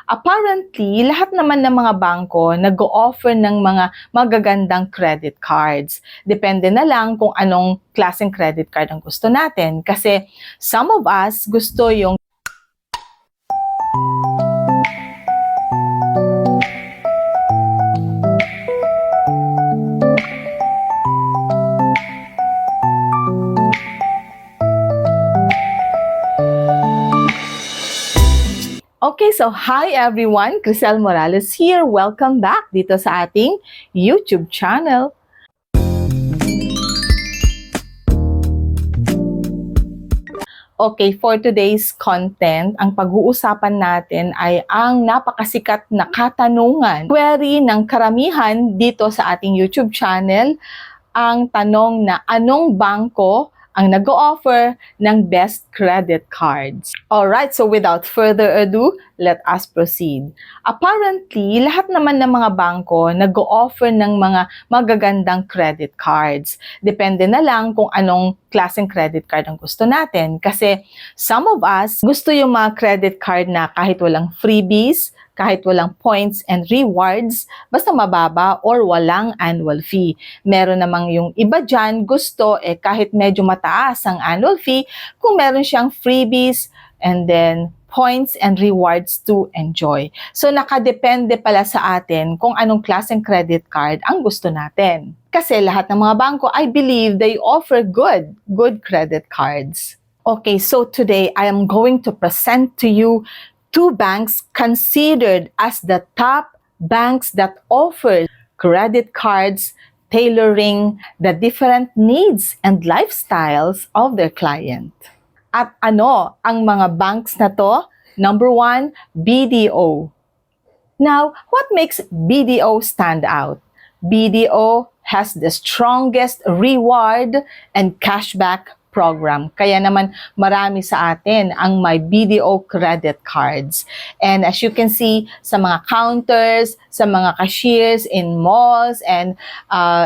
Apparently, lahat naman ng mga bangko nag-o-offer ng mga magagandang credit cards. Depende na lang kung anong klaseng credit card ang gusto natin. Kasi some of us gusto yung Okay, so hi everyone! Crisel Morales here. Welcome back dito sa ating YouTube channel. Okay, for today's content, ang pag-uusapan natin ay ang napakasikat na katanungan. Query ng karamihan dito sa ating YouTube channel, ang tanong na anong bangko ang nag-o-offer ng best credit cards. Alright, so without further ado, let us proceed. Apparently, lahat naman ng mga bangko nag-o-offer ng mga magagandang credit cards. Depende na lang kung anong klaseng credit card ang gusto natin. Kasi some of us gusto yung mga credit card na kahit walang freebies, kahit walang points and rewards, basta mababa or walang annual fee. Meron namang yung iba dyan, gusto kahit medyo mataas ang annual fee, kung meron siyang freebies and then points and rewards to enjoy. So nakadepende pala sa atin kung anong klaseng credit card ang gusto natin. Kasi lahat ng mga bangko, I believe they offer good credit cards. Okay, so today I am going to present to you two banks considered as the top banks that offer credit cards tailoring the different needs and lifestyles of their client. At ano ang mga banks na to? Number one, BDO. Now, what makes BDO stand out? BDO has the strongest reward and cashback program. Kaya naman marami sa atin ang may BDO credit cards. And as you can see sa mga counters, sa mga cashiers in malls and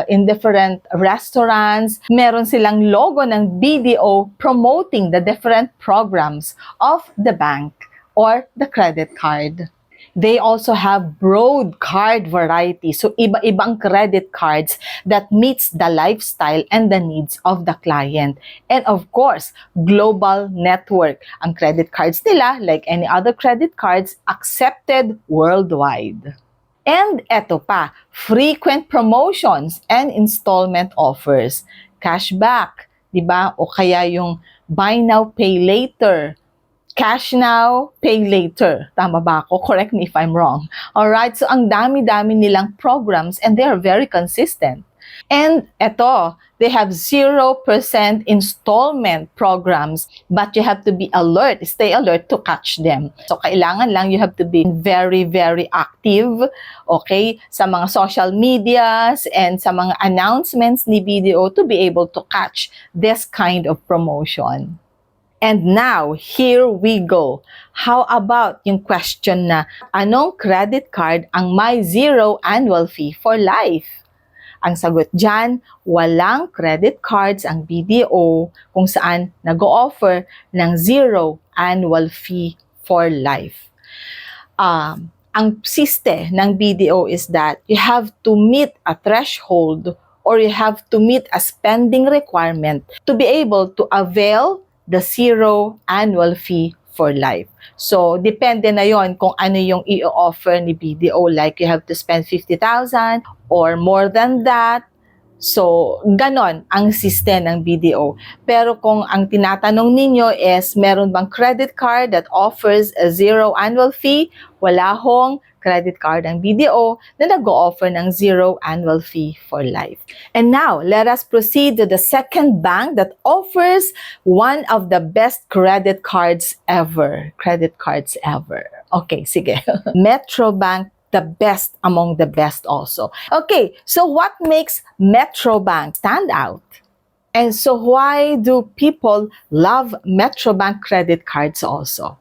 in different restaurants, meron silang logo ng BDO promoting the different programs of the bank or the credit card. They also have broad card variety. So, iba-ibang credit cards that meets the lifestyle and the needs of the client. And of course, global network. Ang credit cards nila, like any other credit cards, accepted worldwide. And eto pa, frequent promotions and installment offers. Cashback, di ba? O kaya yung buy now, pay later. Cash now, pay later. Tama ba ako? Correct me if I'm wrong. Alright, so ang dami-dami nilang programs and they are very consistent. And eto, they have 0% installment programs, but you have to be alert, stay alert to catch them. So kailangan lang you have to be very, very active, okay, sa mga social medias and sa mga announcements ni BDO to be able to catch this kind of promotion. And now, here we go. How about yung question na, anong credit card ang may zero annual fee for life? Ang sagot dyan, walang credit cards ang BDO kung saan nag-o-offer ng zero annual fee for life. Ang siste ng BDO is that you have to meet a threshold or you have to meet a spending requirement to be able to avail the zero annual fee for life. So, depende na yon kung ano yung i-offer ni BDO. Like, you have to spend 50,000 or more than that. So, ganon ang system ng BDO. Pero kung ang tinatanong ninyo is, meron bang credit card that offers a zero annual fee? Wala hong credit card ang BDO na nag-o-offer ng zero annual fee for life. And now, let us proceed to the second bank that offers one of the best credit cards ever. Okay, sige. Metrobank, the best among the best also. Okay, so what makes Metrobank stand out? And so why do people love Metrobank credit cards also?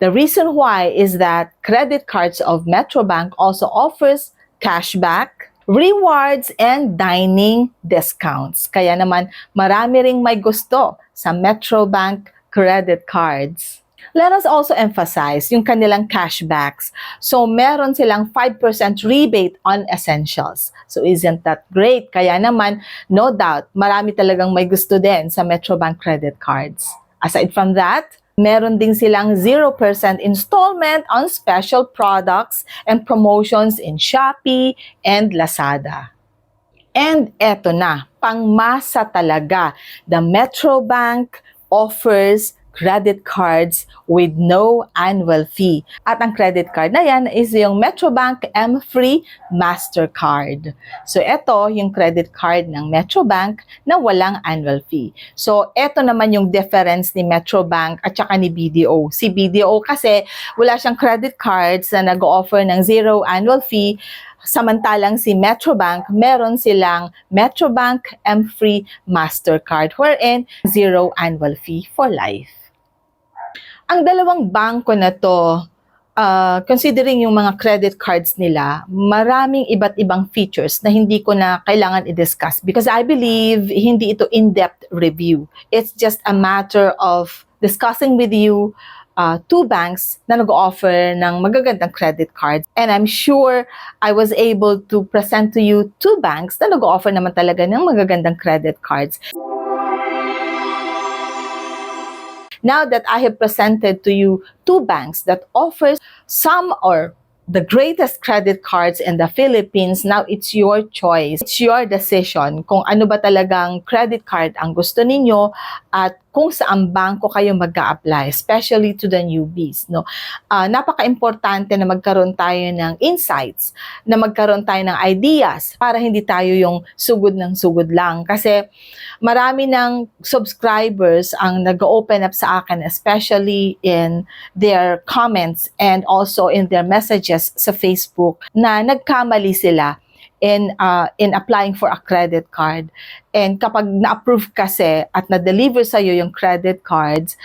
The reason why is that credit cards of Metrobank also offers cashback, rewards, and dining discounts. Kaya naman marami ring may gusto sa Metrobank credit cards. Let us also emphasize yung kanilang cashbacks. So, meron silang 5% rebate on essentials. So, isn't that great? Kaya naman, no doubt, marami talagang may gusto din sa Metrobank credit cards. Aside from that, meron din silang 0% installment on special products and promotions in Shopee and Lazada. And eto na, pangmasa talaga, the Metrobank offers credit cards with no annual fee. At ang credit card na yan is yung Metrobank M-Free Mastercard. So eto yung credit card ng Metrobank na walang annual fee. So eto naman yung difference ni Metrobank at saka ni BDO. Si BDO kasi wala siyang credit cards na nag-offer ng zero annual fee. Samantalang si Metrobank, meron silang Metrobank M-Free Mastercard wherein zero annual fee for life. Ang dalawang bangko na to, considering yung mga credit cards nila, maraming iba't ibang features na hindi ko na kailangan i-discuss because I believe hindi ito in-depth review. It's just a matter of discussing with you two banks na nag-offer ng magagandang credit cards. And I'm sure I was able to present to you two banks na nag-offer naman talaga ng magagandang credit cards. Now that I have presented to you two banks that offers some or the greatest credit cards in the Philippines, now it's your choice. It's your decision kung ano ba talagang credit card ang gusto ninyo at kung saan bangko kayo mag-a-apply, especially to the newbies. No? Napaka-importante na magkaroon tayo ng insights, na magkaroon tayo ng ideas para hindi tayo yung sugod ng sugod lang. Kasi marami ng subscribers ang nag-open up sa akin, especially in their comments and also in their messages sa Facebook, na nagkamali sila in applying for a credit card. And kapag na-approve kasi at na-deliver sa'yo yung credit cards,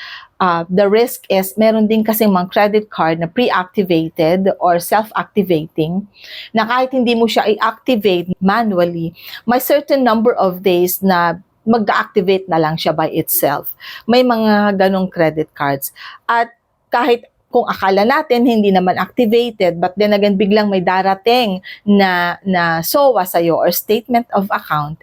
the risk is meron din kasing mga credit card na pre-activated or self-activating na kahit hindi mo siya i-activate manually, may certain number of days na mag-activate na lang siya by itself. May mga ganong credit cards. At kahit kung akala natin hindi naman activated, but then again, biglang may darating na SOA sa'yo or statement of account,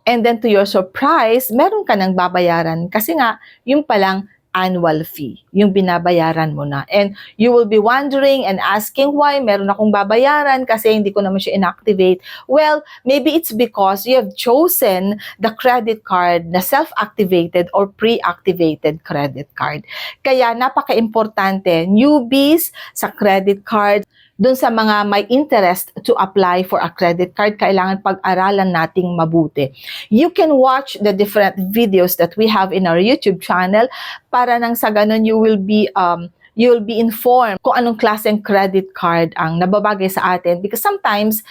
and then to your surprise, meron ka nang babayaran kasi nga, yung palang annual fee, yung binabayaran mo na. And you will be wondering and asking why meron akong babayaran kasi hindi ko naman siya inactivate. Well, maybe it's because you have chosen the credit card na self-activated or pre-activated credit card. Kaya napaka-importante, newbies sa credit card, dun sa mga may interest to apply for a credit card, kailangan pag-aralan nating mabuti. You can watch the different videos that we have in our YouTube channel para nang sa ganun you will be informed kung anong klaseng credit card ang nababagay sa atin because sometimes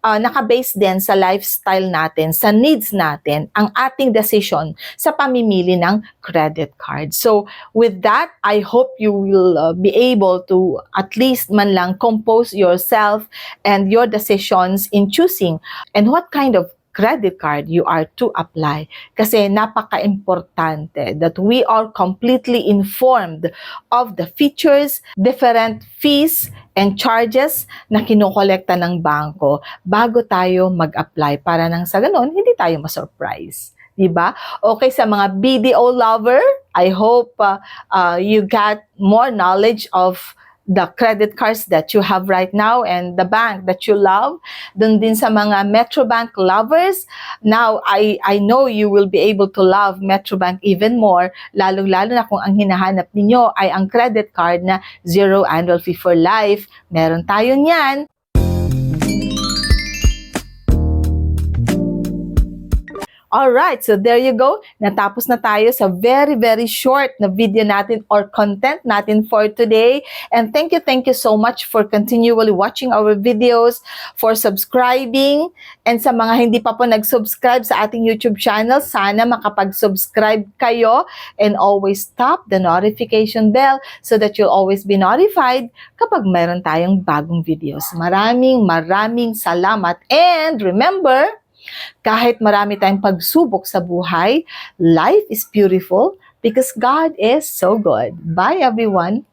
naka-base din sa lifestyle natin, sa needs natin, ang ating decision sa pamimili ng credit card. So with that, I hope you will be able to at least man lang compose yourself and your decisions in choosing and what kind of credit card you are to apply. Kasi napaka-importante that we are completely informed of the features, different fees, and charges na kinokolekta ng bangko bago tayo mag-apply para nang sa ganon, hindi tayo ma-surprise. Diba? Okay, sa mga BDO lover, I hope you got more knowledge of the credit cards that you have right now and the bank that you love. Dun din sa mga Metrobank lovers, now I know you will be able to love Metrobank even more, lalo-lalo na kung ang hinahanap ninyo ay ang credit card na zero annual fee for life. Meron tayo niyan. Alright, so there you go. Natapos na tayo sa very, very short na video natin or content natin for today. And thank you so much for continually watching our videos, for subscribing. And sa mga hindi pa po nag-subscribe sa ating YouTube channel, sana makapag-subscribe kayo and always tap the notification bell so that you'll always be notified kapag mayroon tayong bagong videos. Maraming salamat. And remember, kahit marami tayong pagsubok sa buhay, life is beautiful because God is so good. Bye everyone!